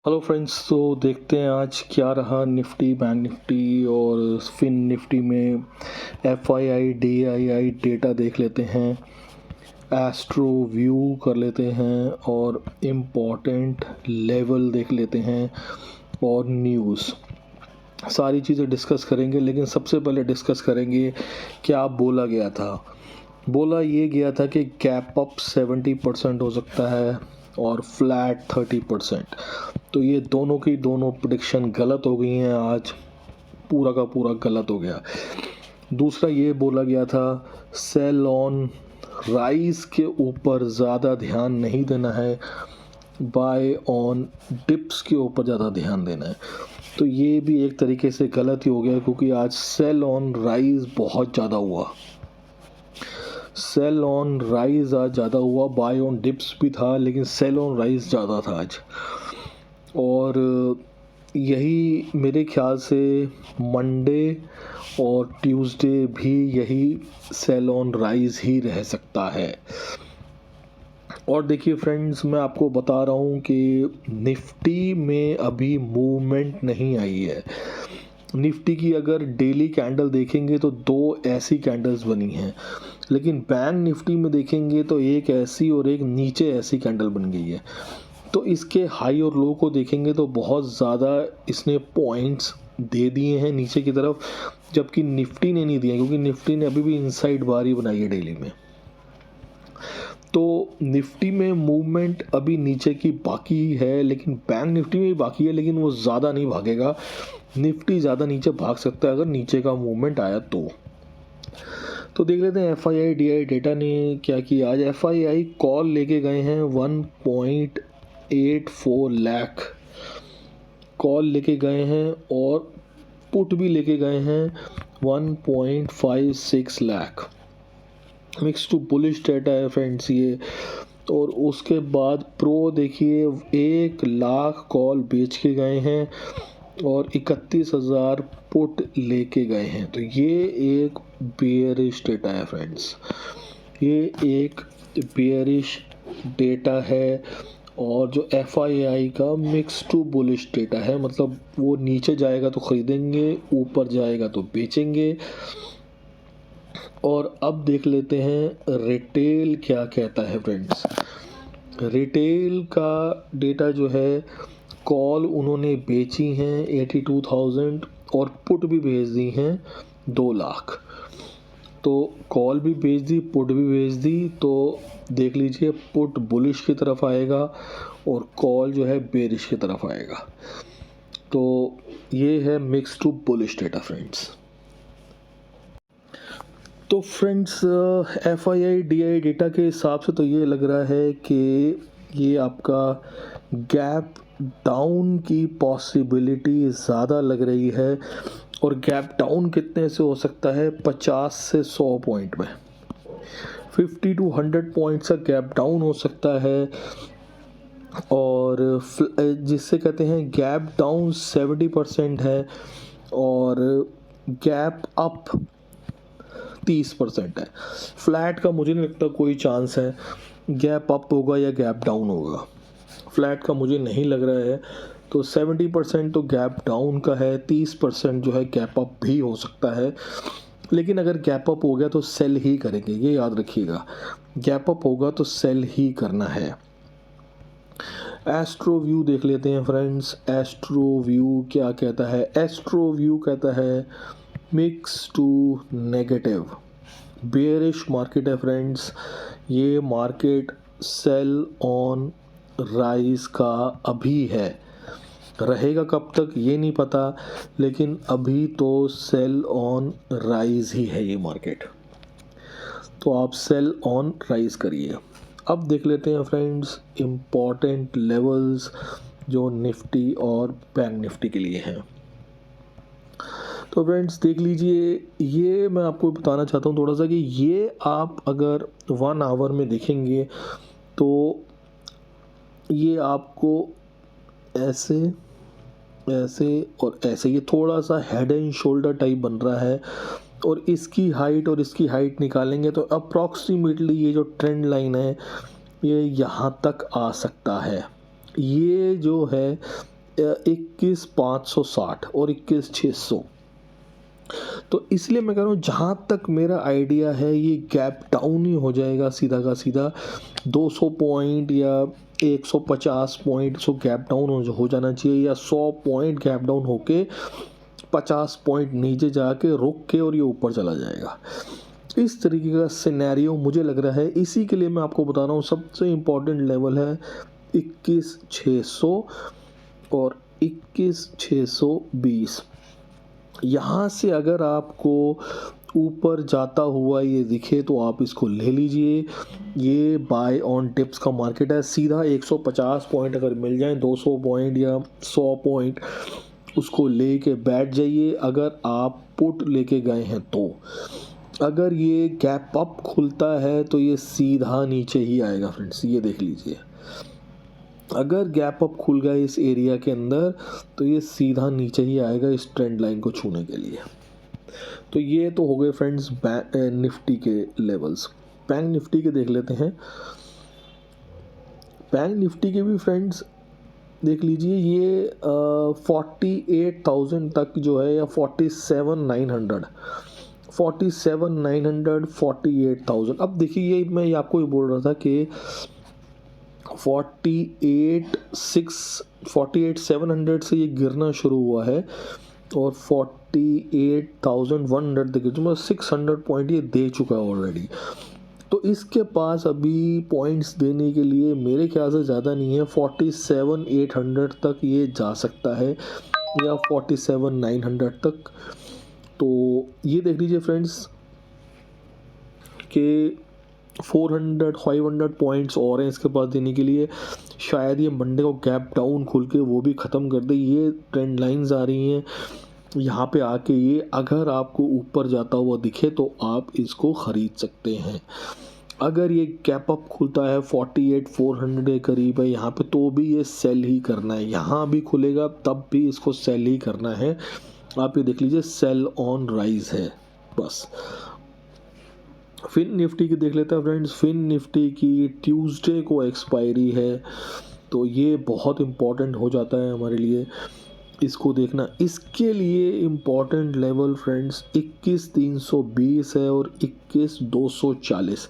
Hello friends, तो देखते हैं आज क्या रहा निफ्टी, बैंक निफ्टी और फिन निफ्टी में। एफआईआई डीआईआई डेटा देख लेते हैं, एस्ट्रो व्यू कर लेते हैं और इम्पॉर्टेंट लेवल देख लेते हैं और न्यूज़। सारी चीज़ें डिस्कस करेंगे, लेकिन सबसे पहले डिस्कस करेंगे क्या बोला गया था। बोला ये गया था कि गैप अप 70% हो सकता है और फ्लैट 30%। तो ये दोनों की दोनों प्रेडिक्शन गलत हो गई हैं। आज पूरा का पूरा गलत हो गया। दूसरा ये बोला गया था सेल ऑन राइज के ऊपर ज़्यादा ध्यान नहीं देना है, बाय ऑन डिप्स के ऊपर ज़्यादा ध्यान देना है। तो ये भी एक तरीके से गलत ही हो गया, क्योंकि आज सेल ऑन राइज बहुत ज़्यादा हुआ। सेल ऑन राइज आज ज़्यादा हुआ, बाय ऑन डिप्स भी था, लेकिन सेल ऑन राइज ज़्यादा था आज। और यही मेरे ख्याल से मंडे और ट्यूसडे भी यही सेल ऑन राइज ही रह सकता है। और देखिए फ्रेंड्स, मैं आपको बता रहा हूँ कि निफ्टी में अभी मूवमेंट नहीं आई है। निफ्टी की अगर डेली कैंडल देखेंगे तो दो ऐसी कैंडल्स बनी हैं, लेकिन बैंक निफ्टी में देखेंगे तो एक ऐसी और एक नीचे ऐसी कैंडल बन गई है। तो इसके हाई और लो को देखेंगे तो बहुत ज़्यादा इसने पॉइंट्स दे दिए हैं नीचे की तरफ, जबकि निफ्टी ने नहीं दिए, क्योंकि निफ्टी ने अभी भी इनसाइड बार ही बनाई है डेली में। तो निफ्टी में मूवमेंट अभी नीचे की बाकी है, लेकिन बैंक निफ्टी में भी बाकी है, लेकिन वो ज़्यादा नहीं भागेगा। निफ्टी ज़्यादा नीचे भाग सकता है अगर नीचे का मूवमेंट आया तो देख लेते हैं एफआईआई डीआई डेटा ने क्या किया। आज एफआईआई कॉल लेके गए हैं 1.84 लाख कॉल लेके गए हैं, और पुट भी लेके गए हैं 1.56 lakh. Mix to bullish data है फ्रेंड्स ये। और उसके बाद प्रो देखिए 1 लाख कॉल बेच के गए हैं और 31,000 पुट लेके गए हैं। तो ये एक बेयरिश डेटा है फ्रेंड्स, ये एक बेयरिश डेटा है। और जो एफआईआई का मिक्स टू बुलिश डेटा है, मतलब वो नीचे जाएगा तो ख़रीदेंगे, ऊपर जाएगा तो बेचेंगे। और अब देख लेते हैं रिटेल क्या कहता है फ्रेंड्स। रिटेल का डेटा जो है, कॉल उन्होंने बेची हैं 82,000 और पुट भी भेज दी हैं 2 लाख। तो कॉल भी बेच दी, पुट भी भेज दी। तो देख लीजिए, पुट बुलिश की तरफ आएगा और कॉल जो है बेरिश की तरफ आएगा। तो ये है mix to bullish data friends. तो फ्रेंड्स, एफआईआई डीआई डेटा के हिसाब से तो ये लग रहा है कि ये आपका गैप डाउन की पॉसिबिलिटी ज़्यादा लग रही है। और गैप डाउन कितने से हो सकता है? 50 से 100 पॉइंट में, 50 to 100 पॉइंट्स का गैप डाउन हो सकता है। और जिससे कहते हैं गैप डाउन 70% है और गैप अप 30% है। फ्लैट का मुझे नहीं लगता कोई चांस है, गैप अप होगा या गैप डाउन होगा। फ्लैट का मुझे नहीं लग रहा है। तो 70% तो गैप डाउन का है, 30% जो है गैप अप भी हो सकता है। लेकिन अगर गैप अप हो गया तो सेल ही करेंगे, ये याद रखिएगा। गैप अप होगा तो सेल ही करना है। एस्ट्रो व्यू देख लेते हैं फ्रेंड्स। एस्ट्रो व्यू क्या कहता है? एस्ट्रो व्यू कहता है mix to negative, bearish market है फ्रेंड्स। ये मार्केट सेल ऑन राइज का अभी है, रहेगा कब तक ये नहीं पता, लेकिन अभी तो सेल ऑन राइज ही है ये मार्केट। तो आप सेल ऑन राइज करिए। अब देख लेते हैं फ्रेंड्स इम्पॉर्टेंट लेवल्स जो निफ्टी और बैंक निफ्टी के लिए हैं। तो फ्रेंड्स देख लीजिए, ये मैं आपको बताना चाहता हूँ थोड़ा सा कि ये आप अगर 1 आवर में देखेंगे तो ये आपको ऐसे ऐसे और ऐसे, ये थोड़ा सा हेड एंड शोल्डर टाइप बन रहा है। और इसकी हाइट और इसकी हाइट निकालेंगे तो अप्रॉक्सीमेटली ये जो ट्रेंड लाइन है ये यहाँ तक आ सकता है। ये जो है 21,560 और 21,600। तो इसलिए मैं कह रहा हूँ जहाँ तक मेरा आइडिया है ये गैप डाउन ही हो जाएगा सीधा का सीधा 200 पॉइंट या 150 पॉइंट सो गैप डाउन हो जाना चाहिए, या 100 पॉइंट गैप डाउन होके 50 पॉइंट नीचे जाके रुक के और ये ऊपर चला जाएगा। इस तरीके का सिनेरियो मुझे लग रहा है। इसी के लिए मैं आपको बता रहा हूँ सबसे इम्पोर्टेंट लेवल है 21,600 और 21,620। यहाँ से अगर आपको ऊपर जाता हुआ ये दिखे तो आप इसको ले लीजिए। ये बाय ऑन टिप्स का मार्केट है। सीधा 150 पॉइंट अगर मिल जाए, 200 पॉइंट या 100 पॉइंट, उसको लेके बैठ जाइए अगर आप पुट लेके गए हैं तो। अगर ये गैप अप खुलता है तो ये सीधा नीचे ही आएगा फ्रेंड्स, ये देख लीजिए। अगर गैप अप खुल गया इस एरिया के अंदर तो ये सीधा नीचे ही आएगा इस ट्रेंड लाइन को छूने के लिए। तो ये तो हो गए फ्रेंड्स निफ्टी के लेवल्स। बैंक निफ्टी के देख लेते हैं। बैंक निफ्टी के भी फ्रेंड्स देख लीजिए, ये 48,000 तक जो है, या 47,900, 48,000। अब देखिए ये मैं आपको ये बोल रहा था कि 48,700 से ये गिरना शुरू हुआ है और 48,100 देखिए तो 600 पॉइंट ये दे चुका है ऑलरेडी। तो इसके पास अभी पॉइंट्स देने के लिए मेरे ख्याल से ज़्यादा नहीं है। 47,800 तक ये जा सकता है या 47,900 तक। तो ये देख लीजिए फ्रेंड्स कि 400-500 पॉइंट्स और हैं इसके पास देने के लिए। शायद ये मंडे को गैप डाउन खुल के वो भी ख़त्म कर दे। ये ट्रेंड लाइंस आ रही हैं यहाँ पे आके, ये अगर आपको ऊपर जाता हुआ दिखे तो आप इसको ख़रीद सकते हैं। अगर ये गैप अप खुलता है 48,400 के करीब है यहाँ पे, तो भी ये सेल ही करना है। यहाँ भी खुलेगा तब भी इसको सेल ही करना है। आप ये देख लीजिए सेल ऑन राइज है बस। फिन निफ्टी की देख लेते हैं फ्रेंड्स। फिन निफ्टी की ट्यूसडे को एक्सपायरी है, तो ये बहुत इम्पॉर्टेंट हो जाता है हमारे लिए इसको देखना। इसके लिए इम्पॉर्टेंट लेवल फ्रेंड्स 21,320 है और 21,240।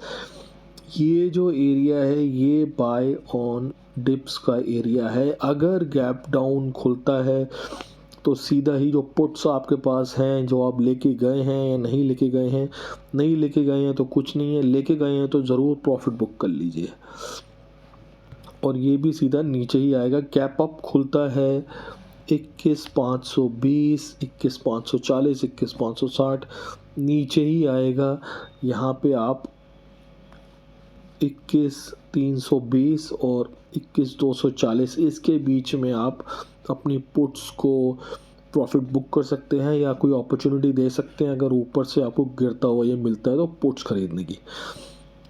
ये जो एरिया है ये बाय ऑन डिप्स का एरिया है। अगर गैप डाउन खुलता है तो सीधा ही जो पुट्स आपके पास हैं, जो आप लेके गए हैं या नहीं लेके गए हैं, नहीं लेके गए हैं तो कुछ नहीं है, लेके गए हैं तो ज़रूर प्रॉफिट बुक कर लीजिए। और ये भी सीधा नीचे ही आएगा। गैप अप खुलता है 21,520, 21,540, 21,560, नीचे ही आएगा। यहाँ पे आप 21,320 और 21,240 इसके बीच में आप अपनी पुट्स को प्रॉफिट बुक कर सकते हैं या कोई अपॉर्चुनिटी दे सकते हैं। अगर ऊपर से आपको गिरता हुआ ये मिलता है तो पुट्स खरीदने की,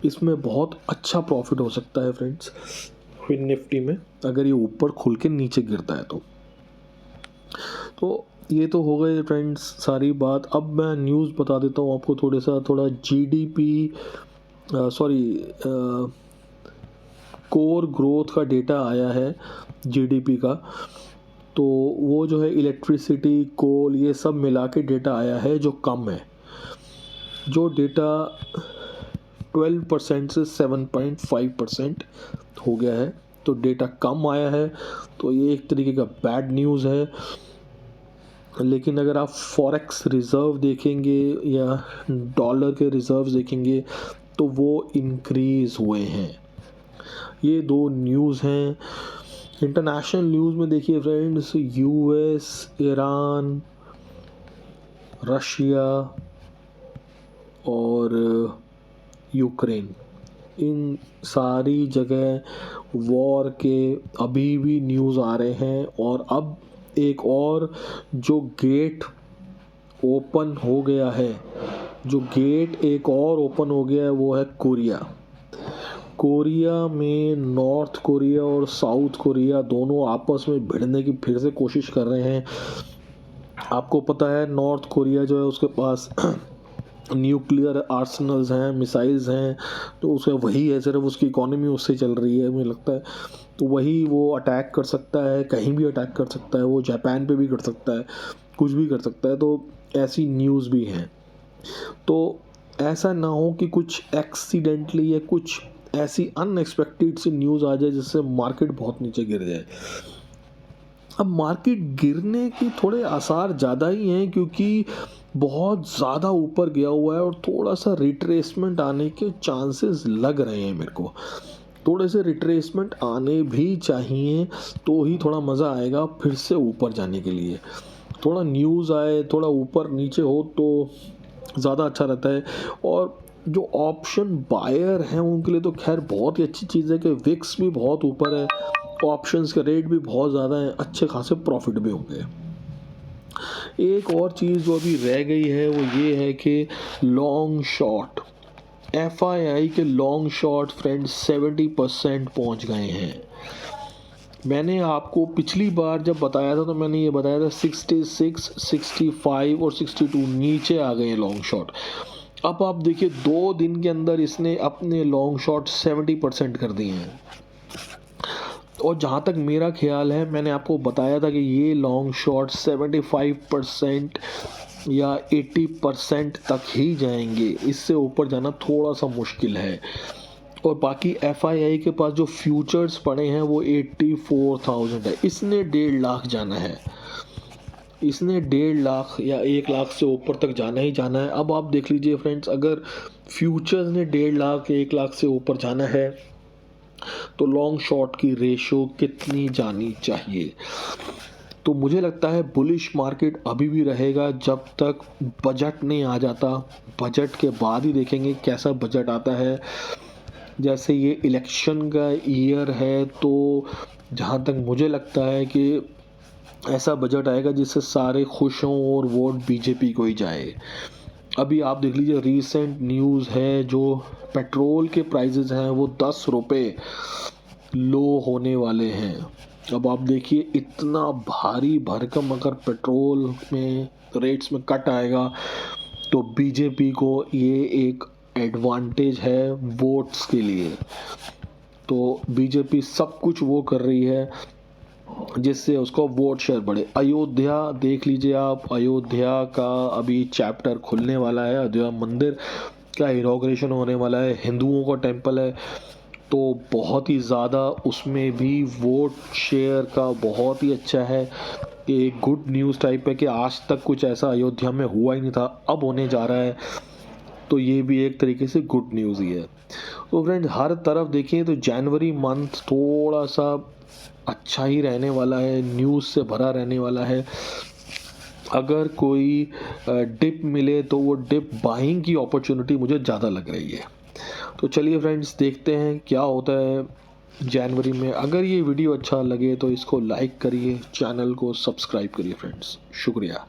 इसमें बहुत अच्छा प्रॉफिट हो सकता है फ्रेंड्स फिन निफ्टी में, अगर ये ऊपर खुल के नीचे गिरता है तो ये तो हो गए फ्रेंड्स सारी बात। अब मैं न्यूज़ बता देता हूँ आपको थोड़ा जीडीपी कोर ग्रोथ का डेटा आया है जीडीपी का। तो वो जो है इलेक्ट्रिसिटी, कोल, ये सब मिला के डेटा आया है जो कम है। जो डेटा 12% से 7.5% हो गया है, तो डेटा कम आया है। तो ये एक तरीके का बैड न्यूज़ है। लेकिन अगर आप फॉरेक्स रिज़र्व देखेंगे या डॉलर के रिज़र्व देखेंगे तो वो इंक्रीज़ हुए हैं। ये दो न्यूज़ हैं। इंटरनेशनल न्यूज़ में देखिए फ्रेंड्स, यूएस, ईरान, रशिया और यूक्रेन, इन सारी जगह वॉर के अभी भी न्यूज़ आ रहे हैं। और अब एक और जो गेट ओपन हो गया है, जो गेट एक और ओपन हो गया है वो है कोरिया। कोरिया में नॉर्थ कोरिया और साउथ कोरिया दोनों आपस में भिड़ने की फिर से कोशिश कर रहे हैं। आपको पता है नॉर्थ कोरिया जो है उसके पास न्यूक्लियर आर्सनल्स हैं, मिसाइल्स हैं, तो उसे वही है, सिर्फ उसकी इकोनॉमी उससे चल रही है मुझे लगता है। तो वही वो अटैक कर सकता है, कहीं भी अटैक कर सकता है, वो जापान पे भी कर सकता है, कुछ भी कर सकता है। तो ऐसी न्यूज़ भी हैं। तो ऐसा ना हो कि कुछ एक्सीडेंटली या कुछ ऐसी अनएक्सपेक्टेड सी न्यूज़ आ जाए जिससे मार्केट बहुत नीचे गिर जाए। अब मार्केट गिरने के थोड़े आसार ज़्यादा ही हैं, क्योंकि बहुत ज़्यादा ऊपर गया हुआ है और थोड़ा सा रिट्रेसमेंट आने के चांसेस लग रहे हैं मेरे को। थोड़े से रिट्रेसमेंट आने भी चाहिए, तो ही थोड़ा मज़ा आएगा फिर से ऊपर जाने के लिए। थोड़ा न्यूज़ आए, थोड़ा ऊपर नीचे हो तो ज़्यादा अच्छा रहता है। और जो ऑप्शन बायर हैं उनके लिए तो खैर बहुत ही अच्छी चीज़ है कि विक्स भी बहुत ऊपर है, ऑप्शंस के रेट भी बहुत ज़्यादा हैं, अच्छे खासे प्रॉफिट भी होंगे। एक और चीज़ जो अभी रह गई है वो ये है कि लॉन्ग शॉट, FII के लॉन्ग शॉट फ्रेंड्स 70% पहुंच गए हैं। मैंने आपको पिछली बार जब बताया था तो मैंने ये बताया था 66, 65 और 62 नीचे आ गए लॉन्ग शॉट। अब आप देखिए 2 दिन के अंदर इसने अपने लॉन्ग शॉट 70% कर दिए हैं। और जहाँ तक मेरा ख्याल है, मैंने आपको बताया था कि ये लॉन्ग शॉट 75% या 80% तक ही जाएंगे, इससे ऊपर जाना थोड़ा सा मुश्किल है। और बाकी FII के पास जो फ्यूचर्स पड़े हैं वो 84,000 है, इसने 1.5 लाख जाना है, इसने 1.5 लाख या 1 लाख से ऊपर तक जाना ही जाना है। अब आप देख लीजिए फ्रेंड्स, अगर फ्यूचर्स ने 1.5 लाख या 1 लाख से ऊपर जाना है तो लॉन्ग शॉट की रेशो कितनी जानी चाहिए? तो मुझे लगता है बुलिश मार्केट अभी भी रहेगा जब तक बजट नहीं आ जाता। बजट के बाद ही देखेंगे कैसा बजट आता है। जैसे ये इलेक्शन का ईयर है, तो जहाँ तक मुझे लगता है कि ऐसा बजट आएगा जिससे सारे खुश हों और वोट बीजेपी को ही जाए। अभी आप देख लीजिए रीसेंट न्यूज़ है, जो पेट्रोल के प्राइसेस हैं वो 10 रुपये लो होने वाले हैं। अब आप देखिए इतना भारी भरकम अगर पेट्रोल में रेट्स में कट आएगा तो बीजेपी को ये एक एडवांटेज है वोट्स के लिए। तो बीजेपी सब कुछ वो कर रही है जिससे उसका वोट शेयर बढ़े। अयोध्या देख लीजिए आप, अयोध्या का अभी चैप्टर खुलने वाला है, अयोध्या मंदिर का इनॉग्रेशन होने वाला है, हिंदुओं का टेम्पल है। तो बहुत ही ज़्यादा उसमें भी वोट शेयर का बहुत ही अच्छा है। एक गुड न्यूज़ टाइप है कि आज तक कुछ ऐसा अयोध्या में हुआ ही नहीं था, अब होने जा रहा है। तो ये भी एक तरीके से गुड न्यूज़ ही है। तो फ्रेंड्स हर तरफ देखिए तो जनवरी मंथ थोड़ा सा अच्छा ही रहने वाला है, न्यूज़ से भरा रहने वाला है। अगर कोई डिप मिले तो वो डिप बाइंग की अपॉर्चुनिटी मुझे ज़्यादा लग रही है। तो चलिए फ्रेंड्स देखते हैं क्या होता है जनवरी में। अगर ये वीडियो अच्छा लगे तो इसको लाइक करिए, चैनल को सब्सक्राइब करिए फ्रेंड्स। शुक्रिया।